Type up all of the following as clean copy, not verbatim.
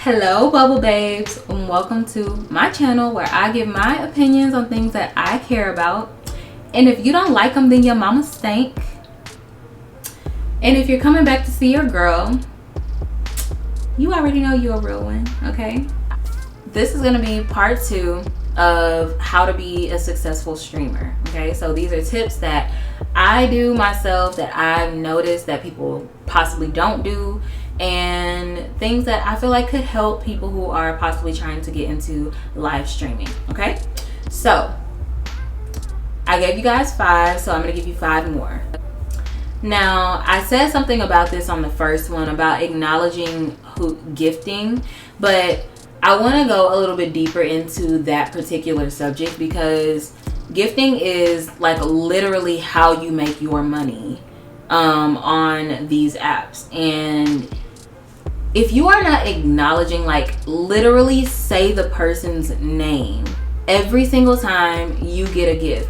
Hello bubble babes, and welcome to my channel where I give my opinions on things that I care about. And if you don't like them, then your mama stank. And if you're coming back to see your girl, you already know you're a real one, okay? This is gonna be part 2 of how to be a successful streamer, okay? So these are tips that I do myself that I've noticed that people possibly don't do, and things that I feel like could help people who are possibly trying to get into live streaming, okay? So I gave you guys 5, so I'm gonna give you 5 more. Now, I said something about this on the first one about acknowledging gifting, but I want to go a little bit deeper into that particular subject because gifting is like literally how you make your money on these apps. And if you are not acknowledging, like literally say the person's name every single time you get a gift.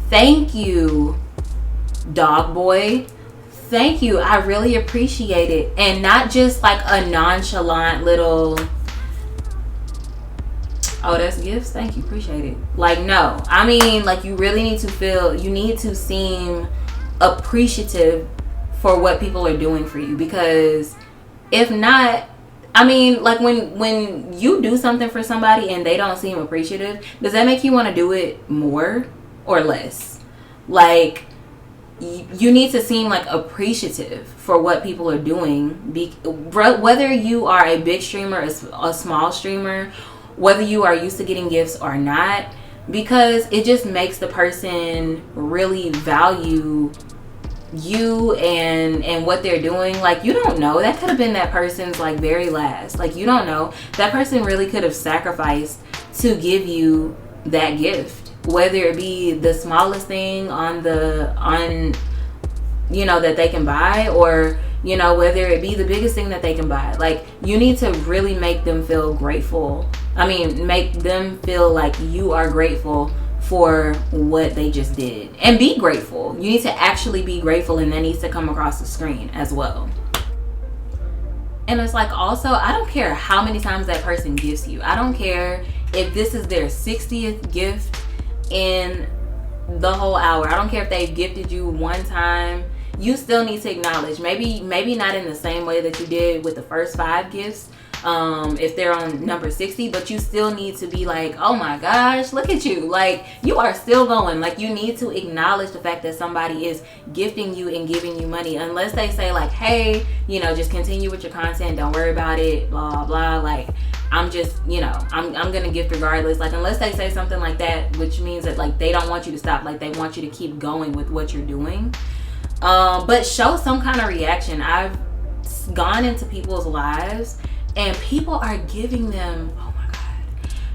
Thank you, dog boy. Thank you. I really appreciate it. And not just like a nonchalant little, oh, that's gifts, thank you, appreciate it. Like, no, I mean, like, you really need to feel, you need to seem appreciative for what people are doing for you, because if not, I mean, like, when you do something for somebody and they don't seem appreciative, does that make you want to do it more or less? Like, you need to seem like appreciative for what people are doing, whether you are a big streamer, a small streamer, whether you are used to getting gifts or not, because it just makes the person really value you and what they're doing. Like, you don't know, that could have been that person's like very last, like, you don't know, that person really could have sacrificed to give you that gift, whether it be the smallest thing you know, that they can buy, or you know, whether it be the biggest thing that they can buy. Like, you need to really make them feel grateful. I mean, make them feel like you are grateful for what they just did. And be grateful. You need to actually be grateful, and that needs to come across the screen as well. And it's like, also, I don't care how many times that person gifts you. I don't care if this is their 60th gift in the whole hour. I don't care if they've gifted you one time. You still need to acknowledge, maybe not in the same way that you did with the first 5 gifts, if they're on number 60, but you still need to be like, oh my gosh, look at you, like, you are still going. Like, you need to acknowledge the fact that somebody is gifting you and giving you money, unless they say like, hey, you know, just continue with your content, don't worry about it, blah blah, like, I'm just, you know, I'm gonna gift regardless. Like, unless they say something like that, which means that like they don't want you to stop, like they want you to keep going with what you're doing. But show some kind of reaction. I've gone into people's lives and people are giving them, oh my god,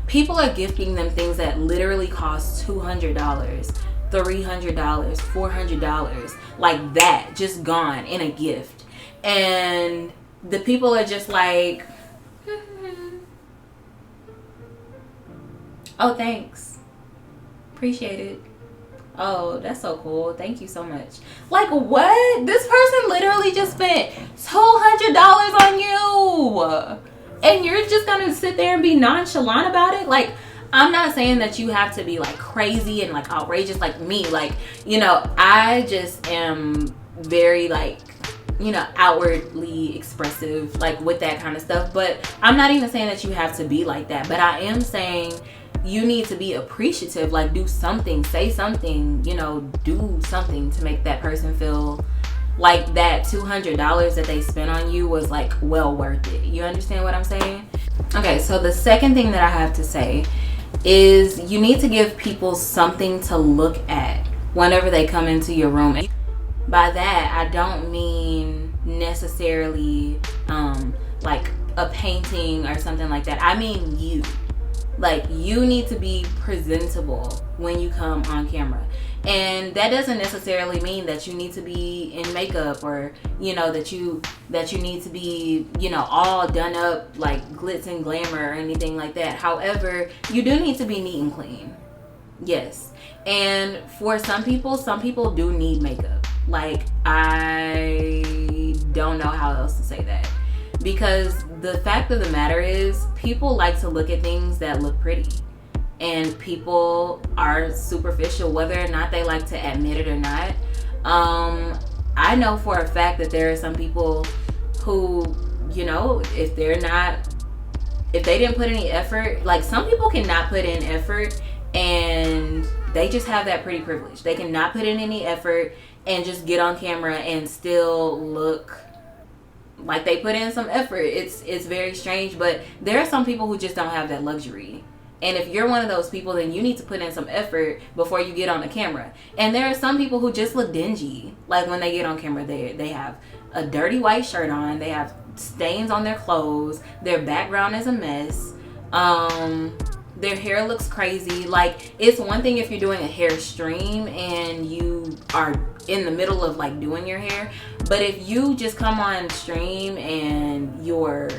people are gifting them things that literally cost $200, $300, $400, like that, just gone in a gift. And the people are just like, oh, thanks, appreciate it. Oh, that's so cool, thank you so much. Like, what? This person literally just spent $200 on you, and you're just gonna sit there and be nonchalant about it? Like, I'm not saying that you have to be like crazy and like outrageous like me. Like, you know, I just am very like, you know, outwardly expressive like with that kind of stuff. But I'm not even saying that you have to be like that, but I am saying you need to be appreciative. Like, do something, say something, you know, do something to make that person feel like that $200 that they spent on you was like well worth it. You understand what I'm saying? Okay, so the second thing that I have to say is you need to give people something to look at whenever they come into your room. And by that, I don't mean necessarily like a painting or something like that. I mean you. Like, you need to be presentable when you come on camera. And that doesn't necessarily mean that you need to be in makeup, or, you know, that you need to be, you know, all done up like glitz and glamour or anything like that. However, you do need to be neat and clean. Yes. And for some people do need makeup. Like, I don't know how else to say that. because the fact of the matter is, people like to look at things that look pretty. And people are superficial, whether or not they like to admit it or not. I know for a fact that there are some people who, you know, if they didn't put any effort, like some people cannot put in effort and they just have that pretty privilege. They cannot put in any effort and just get on camera and still look like they put in some effort. It's very strange, but there are some people who just don't have that luxury. And if you're one of those people, then you need to put in some effort before you get on the camera. And there are some people who just look dingy. Like when they get on camera, they have a dirty white shirt on. They have stains on their clothes. Their background is a mess. Their hair looks crazy. Like, it's one thing if you're doing a hair stream and you are in the middle of like doing your hair. But if you just come on stream and your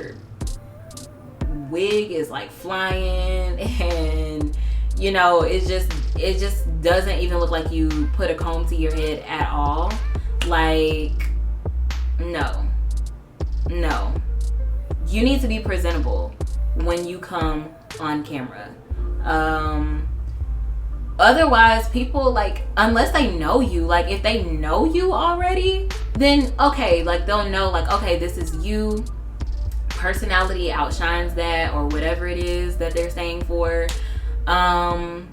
wig is like flying and you know it just doesn't even look like you put a comb to your head at all, like no, you need to be presentable when you come on camera. Otherwise people, like, unless they know you, like if they know you already, then okay, like they'll know like, okay, this is you. Personality outshines that, or whatever it is that they're saying for, or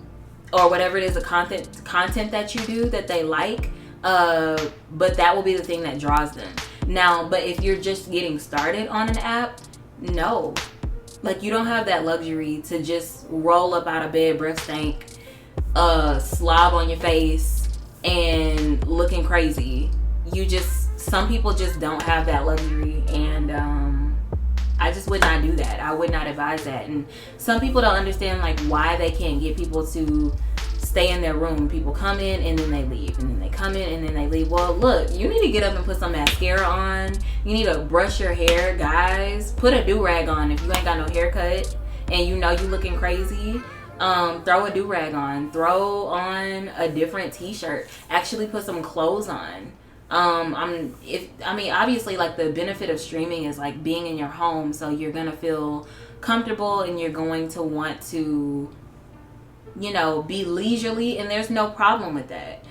whatever it is, the content that you do that they like, but that will be the thing that draws them. Now, but if you're just getting started on an app, no, like you don't have that luxury to just roll up out of bed, breath stank, slob on your face and looking crazy. Some people just don't have that luxury, and I just would not do that. I would not advise that. And some people don't understand like why they can't get people to stay in their room. People come in and then they leave, and then they come in and then they leave. Well, look, you need to get up and put some mascara on. You need to brush your hair, guys. Put a do-rag on if you ain't got no haircut and you know you looking crazy. Throw a do-rag on. Throw on a different t-shirt. Actually put some clothes on. Obviously like the benefit of streaming is like being in your home, so you're gonna feel comfortable and you're going to want to, you know, be leisurely, and there's no problem with that.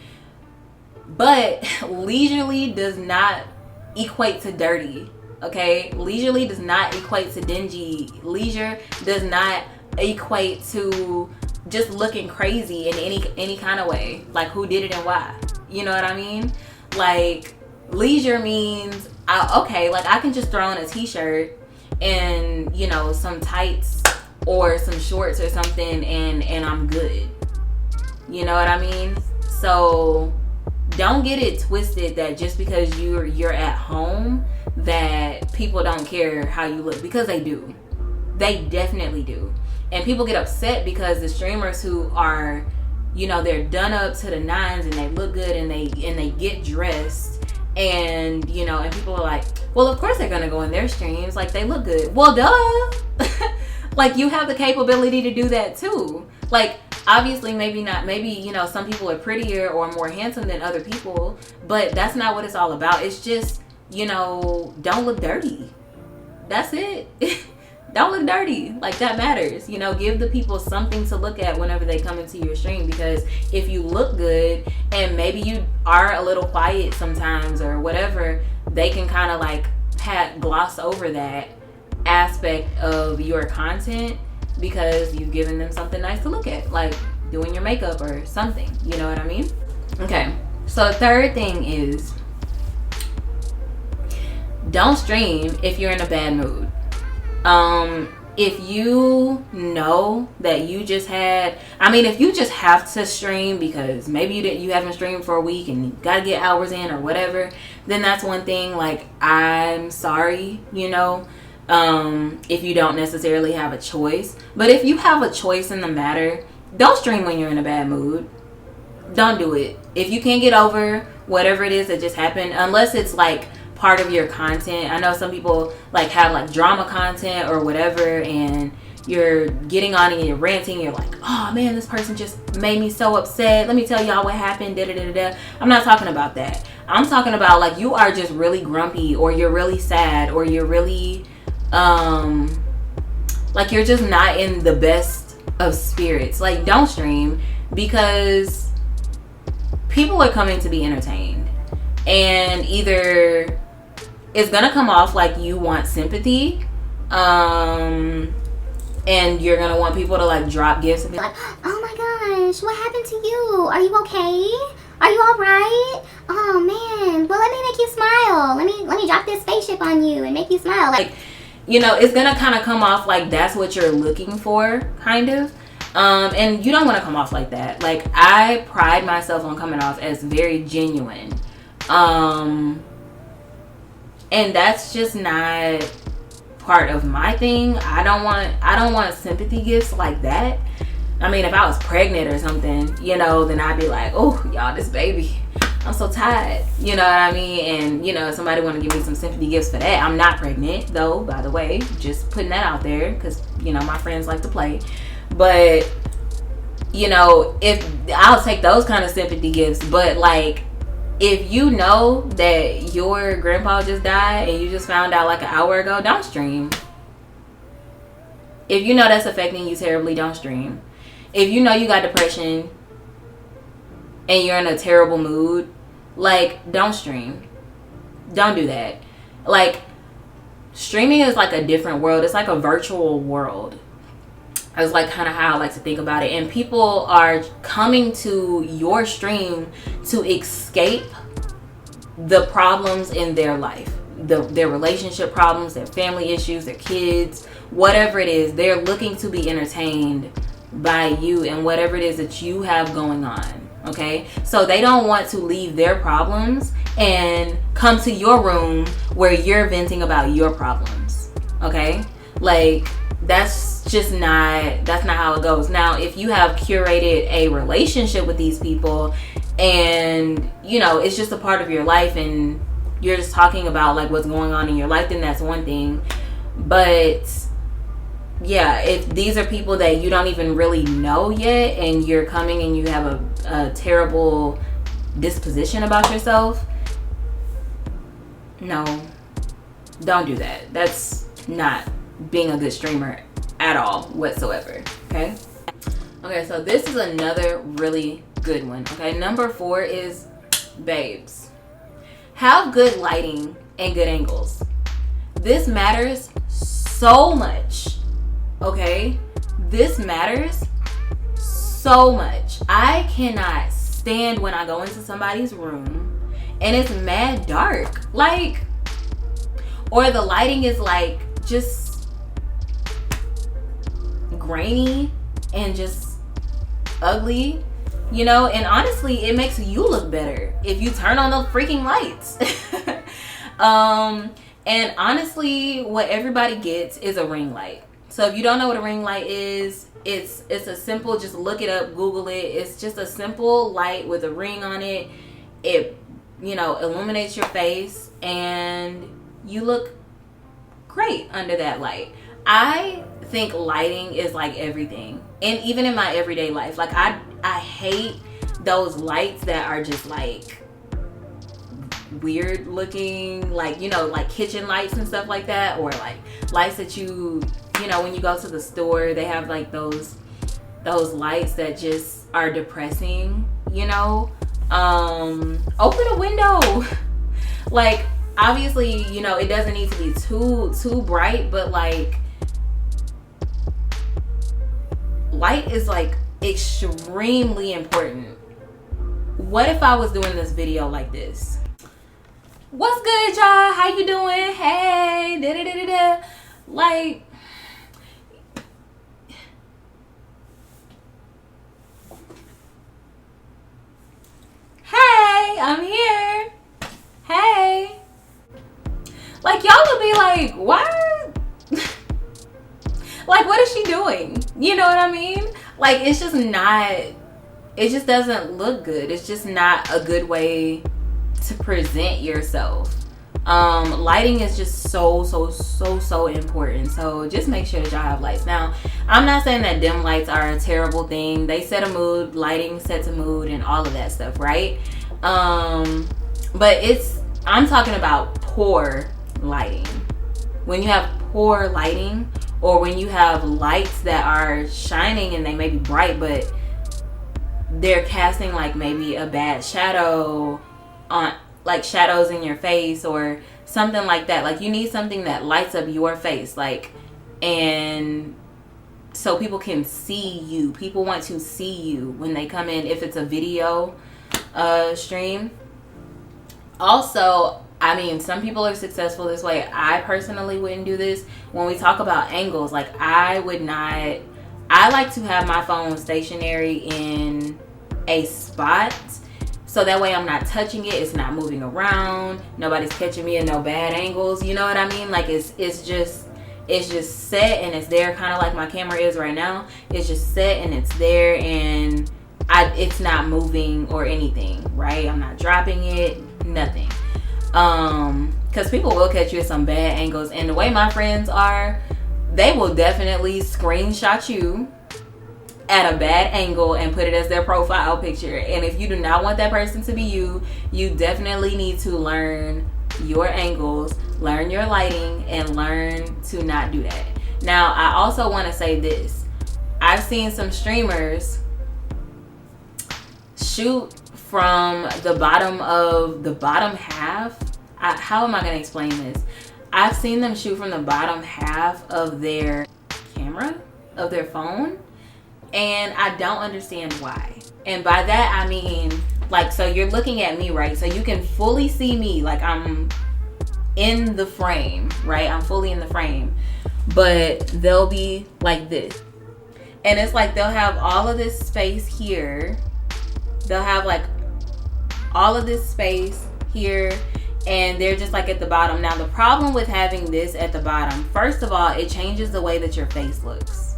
But leisurely does not equate to dirty, okay? Leisurely does not equate to dingy. Leisure does not equate to just looking crazy in any kind of way. Like who did it and why? You know what I mean? Like leisure means I can just throw on a t-shirt and, you know, some tights or some shorts or something and I'm good. You know what I mean? So don't get it twisted that just because you're at home that people don't care how you look, because they do. They definitely do. And people get upset because the streamers who are, you know, they're done up to the nines and they look good and they get dressed, and, you know, and people are like, well, of course they're gonna go in their streams, like they look good. Well, duh. Like you have the capability to do that too. Like obviously maybe not, maybe, you know, some people are prettier or more handsome than other people, but that's not what it's all about. It's just, you know, don't look dirty. That's it. Don't look dirty. Like that matters. You know, give the people something to look at whenever they come into your stream, because if you look good and maybe you are a little quiet sometimes or whatever, they can kind of like gloss over that aspect of your content because you've given them something nice to look at, like doing your makeup or something. You know what I mean? Okay. So the third thing is, don't stream if you're in a bad mood. If you know that you just if you just have to stream because maybe you haven't streamed for a week and you gotta get hours in or whatever, then that's one thing. Like, I'm sorry, you know, if you don't necessarily have a choice. But if you have a choice in the matter, don't stream when you're in a bad mood. Don't do it. If you can't get over whatever it is that just happened, unless it's like part of your content. I know some people like have like drama content or whatever, and you're getting on and you're ranting, you're like, oh man, this person just made me so upset, let me tell y'all what happened, da da da da. I'm not talking about that. I'm talking about like you are just really grumpy, or you're really sad, or you're really like you're just not in the best of spirits. Like, don't stream, because people are coming to be entertained, and either it's gonna come off like you want sympathy, and you're gonna want people to like drop gifts and be like, oh my gosh, what happened to you? Are you okay? Are you all right? Oh man, well, let me make you smile. Let me drop this spaceship on you and make you smile. Like, you know, it's gonna kind of come off like that's what you're looking for, kind of. And you don't want to come off like that. Like, I pride myself on coming off as very genuine. And that's just not part of my thing. I don't want sympathy gifts like that. I mean, if I was pregnant or something, you know, then I'd be like, oh, y'all, this baby, I'm so tired. You know what I mean? And, you know, somebody want to give me some sympathy gifts for that. I'm not pregnant, though, by the way. Just putting that out there because, you know, my friends like to play. But, you know, if I'll take those kind of sympathy gifts. But, like, if you know that your grandpa just died and you just found out like an hour ago, don't stream. If you know that's affecting you terribly, don't stream. If you know you got depression and you're in a terrible mood, like, don't stream. Don't do that. Like, streaming is like a different world. It's like a virtual world. It's like kind of how I like to think about it. And people are coming to your stream to escape the problems in their life. Their relationship problems, their family issues, their kids, whatever it is. They're looking to be entertained by you and whatever it is that you have going on. Okay, so they don't want to leave their problems and come to your room where you're venting about your problems. Okay, like, that's not how it goes. Now, if you have curated a relationship with these people and, you know, it's just a part of your life and you're just talking about like what's going on in your life, then that's one thing. But yeah, if these are people that you don't even really know yet and you're coming and you have a terrible disposition about yourself, no, don't do that. That's not being a good streamer at all whatsoever. Okay, so this is another really good one. Okay, number 4 is, babes, have good lighting and good angles. This matters so much. Okay, this matters so much. I cannot stand when I go into somebody's room and it's mad dark, like, or the lighting is like just grainy and just ugly, you know. And honestly, it makes you look better if you turn on those freaking lights. And honestly, what everybody gets is a ring light. So if you don't know what a ring light is, it's a simple, just look it up, Google it. It's just a simple light with a ring on it. It, you know, illuminates your face and you look great under that light. I think lighting is like everything. And even in my everyday life, like I hate those lights that are just like weird looking, like, you know, like kitchen lights and stuff like that, or like lights that you know, when you go to the store, they have like those lights that just are depressing, you know. Open a window. Like, obviously, you know, it doesn't need to be too bright, but like, light is like extremely important. What if I was doing this video like this? What's good, y'all? How you doing? Hey, da-da-da-da-da. Like, hey, I'm here. Hey. Like, y'all would be like, what? Like, what is she doing? You know what I mean? Like, it's just not, it just doesn't look good. It's just not a good way to present yourself. Lighting is just so important. So just make sure that y'all have lights. Now, I'm not saying that dim lights are a terrible thing. They set a mood. Lighting sets a mood and all of that stuff, right? But I'm talking about poor lighting. When you have poor lighting, or when you have lights that are shining and they may be bright, but they're casting like maybe a bad shadow on, like shadows in your face or something like that. Like you need something that lights up your face, like, and so people can see you. People want to see you when they come in, if it's a video stream. Also, I mean, some people are successful this way. I personally wouldn't do this. When we talk about angles, like I would not, I like to have my phone stationary in a spot, so that way I'm not touching it, it's not moving around, nobody's catching me in no bad angles, you know what I mean? Like it's just set and it's there, kind of like my camera is right now. It's just set and it's there, and it's not moving or anything, right? I'm not dropping it, nothing. Because people will catch you at some bad angles, and the way my friends are, they will definitely screenshot you at a bad angle and put it as their profile picture. And if you do not want that person to be you, you definitely need to learn your angles, learn your lighting, and learn to not do that. Now, I also want to say this. I've seen some streamers shoot from the bottom half. How am I going to explain this? I've seen them shoot from the bottom half of their camera, of their phone, and I don't understand why. And by that I mean, like, so you're looking at me, right? So you can fully see me, like I'm in the frame, right? I'm fully in the frame, but they'll be like this, and it's like they'll have all of this space here. They'll have like all of this space here, and they're just like at the bottom. Now, the problem with having this at the bottom, first of all, it changes the way that your face looks.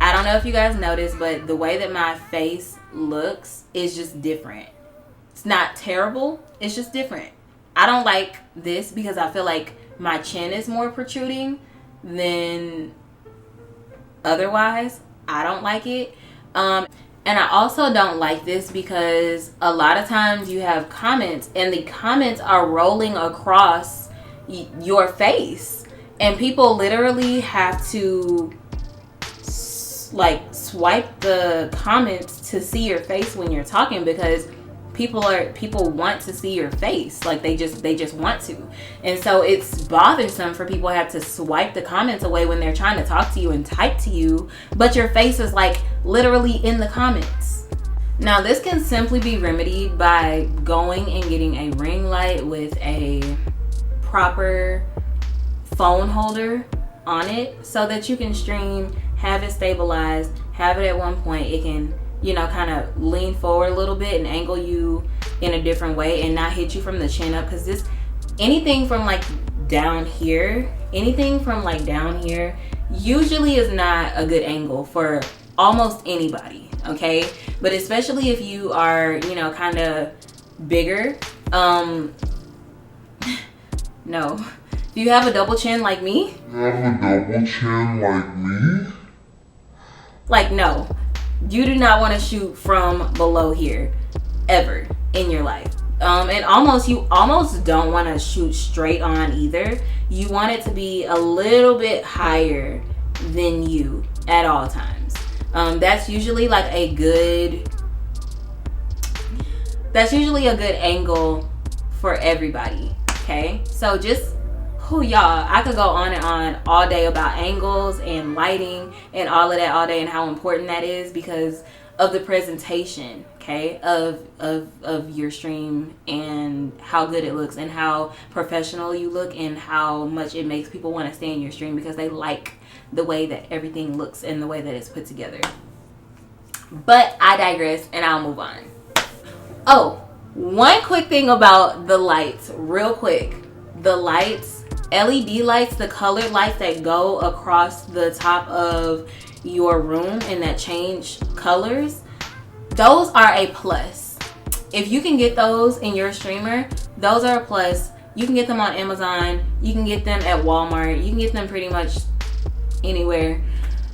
I don't know if you guys noticed, but the way that my face looks is just different. It's not terrible, it's just different. I don't like this because I feel like my chin is more protruding than otherwise. I don't like it. And I also don't like this because a lot of times you have comments and the comments are rolling across your face, and people literally have to like swipe the comments to see your face when you're talking, because people want to see your face. Like they just want to. And so it's bothersome for people to have to swipe the comments away when they're trying to talk to you and type to you, but your face is like literally in the comments. Now, this can simply be remedied by going and getting a ring light with a proper phone holder on it so that you can stream, have it stabilized, have it at one point. It can, you know, kind of lean forward a little bit and angle you in a different way and not hit you from the chin up, because anything from like down here usually is not a good angle for almost anybody, okay? But especially if you are, you know, kind of bigger, no. If you have a double chin like me, like, no, you do not want to shoot from below here ever in your life. And you almost don't want to shoot straight on either. You want it to be a little bit higher than you at all times. That's usually like a good angle for everybody. Okay, so just y'all, I could go on and on all day about angles and lighting and all of that all day, and how important that is because of the presentation, okay, of your stream, and how good it looks and how professional you look and how much it makes people want to stay in your stream because they like the way that everything looks and the way that it's put together. But I digress, and I'll move on. Oh, one quick thing about the lights, real quick. The lights, LED lights, the colored lights that go across the top of your room and that change colors, those are a plus. If you can get those in your streamer, those are a plus. You can get them on Amazon, you can get them at Walmart, you can get them pretty much anywhere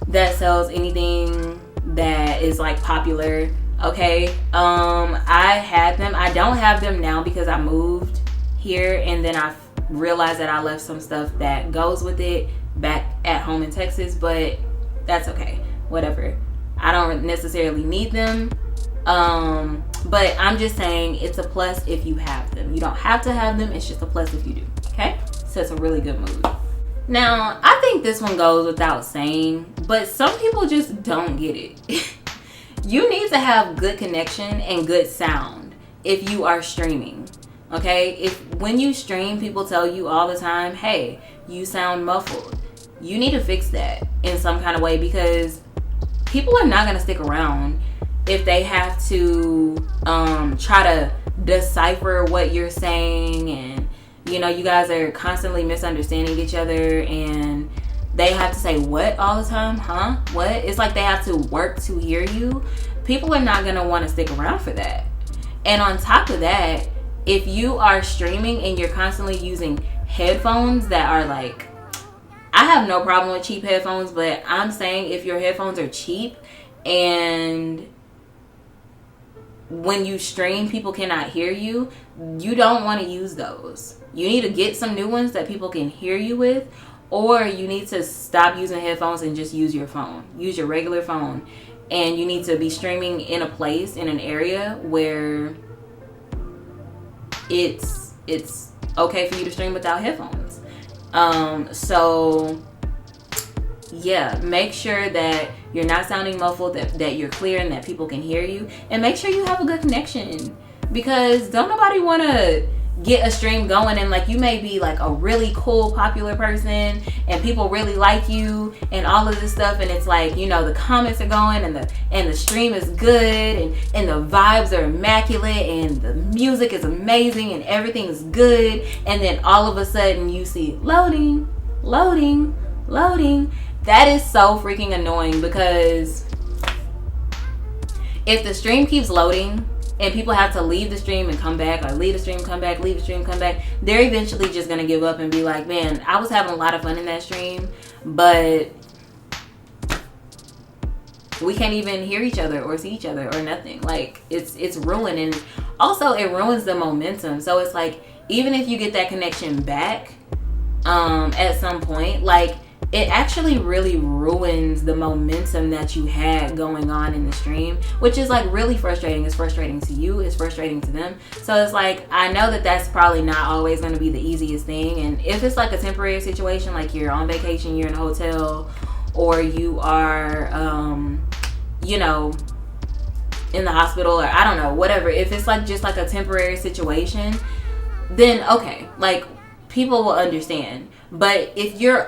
that sells anything that is like popular, okay? I had them. I don't have them now because I moved here, and then I realized that I left some stuff that goes with it back at home in Texas, but that's okay. Whatever. I don't necessarily need them. But I'm just saying it's a plus if you have them. You don't have to have them. It's just a plus if you do. Okay? So it's a really good move. Now, I think this one goes without saying, but some people just don't get it. You need to have good connection and good sound if you are streaming. Okay? If when you stream, people tell you all the time, hey, you sound muffled. You need to fix that in some kind of way, because people are not going to stick around if they have to try to decipher what you're saying, and you know, you guys are constantly misunderstanding each other, and they have to say what all the time, huh? What? It's like they have to work to hear you. People are not going to want to stick around for that. And on top of that, if you are streaming and you're constantly using headphones that are like, I have no problem with cheap headphones, but I'm saying if your headphones are cheap and when you stream people cannot hear you, you don't want to use those. You need to get some new ones that people can hear you with, or you need to stop using headphones and just use your phone. Use your regular phone. And you need to be streaming in a place, in an area where it's okay for you to stream without headphones. So yeah, make sure that you're not sounding muffled, that you're clear and that people can hear you, and make sure you have a good connection, because don't nobody want to get a stream going and like you may be like a really cool popular person and people really like you and all of this stuff, and it's like, you know, the comments are going and the stream is good and the vibes are immaculate and the music is amazing and everything is good, and then all of a sudden you see loading. That is so freaking annoying, because if the stream keeps loading and people have to leave the stream and come back, or leave the stream, come back, leave the stream, come back, they're eventually just gonna give up and be like, man, I was having a lot of fun in that stream, but we can't even hear each other or see each other or nothing. Like, it's ruined, and also it ruins the momentum. So it's like, even if you get that connection back at some point, like, it actually really ruins the momentum that you had going on in the stream, which is like really frustrating. It's frustrating to you, it's frustrating to them. So it's like, I know that that's probably not always going to be the easiest thing, and if it's like a temporary situation, like you're on vacation, you're in a hotel, or you are you know, in the hospital, or I don't know, whatever, if it's like just like a temporary situation, then okay, like people will understand. But if your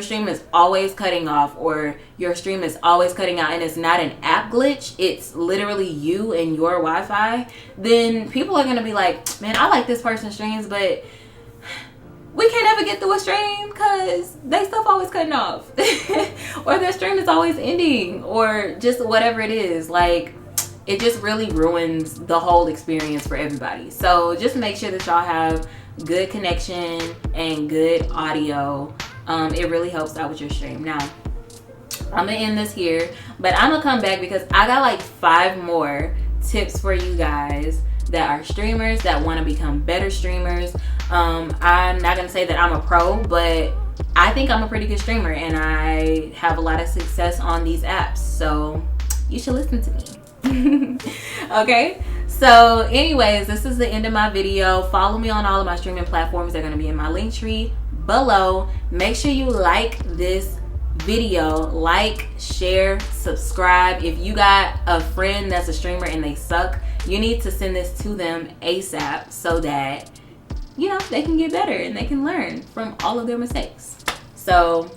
stream is always cutting off, or your stream is always cutting out, and it's not an app glitch, it's literally you and your Wi-Fi, then people are going to be like, man, I like this person's streams, but we can't ever get through a stream because they stuff always cutting off. Or their stream is always ending, or just whatever it is. Like, it just really ruins the whole experience for everybody. So just make sure that y'all have good connection and good audio. It really helps out with your stream. Now, I'm gonna end this here, but I'm gonna come back because I got like 5 more tips for you guys that are streamers that want to become better streamers. I'm not gonna say that I'm a pro, but I think I'm a pretty good streamer and I have a lot of success on these apps, so you should listen to me. Okay, so anyways, this is the end of my video. Follow me on all of my streaming platforms. They're going to be in my link tree below. Make sure you like this video, like, share, subscribe. If you got a friend that's a streamer and they suck, you need to send this to them ASAP so that, you know, they can get better and they can learn from all of their mistakes. So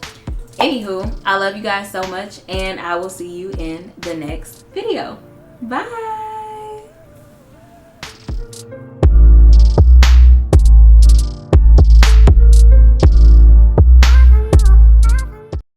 anywho, I love you guys so much, and I will see you in the next video. Bye.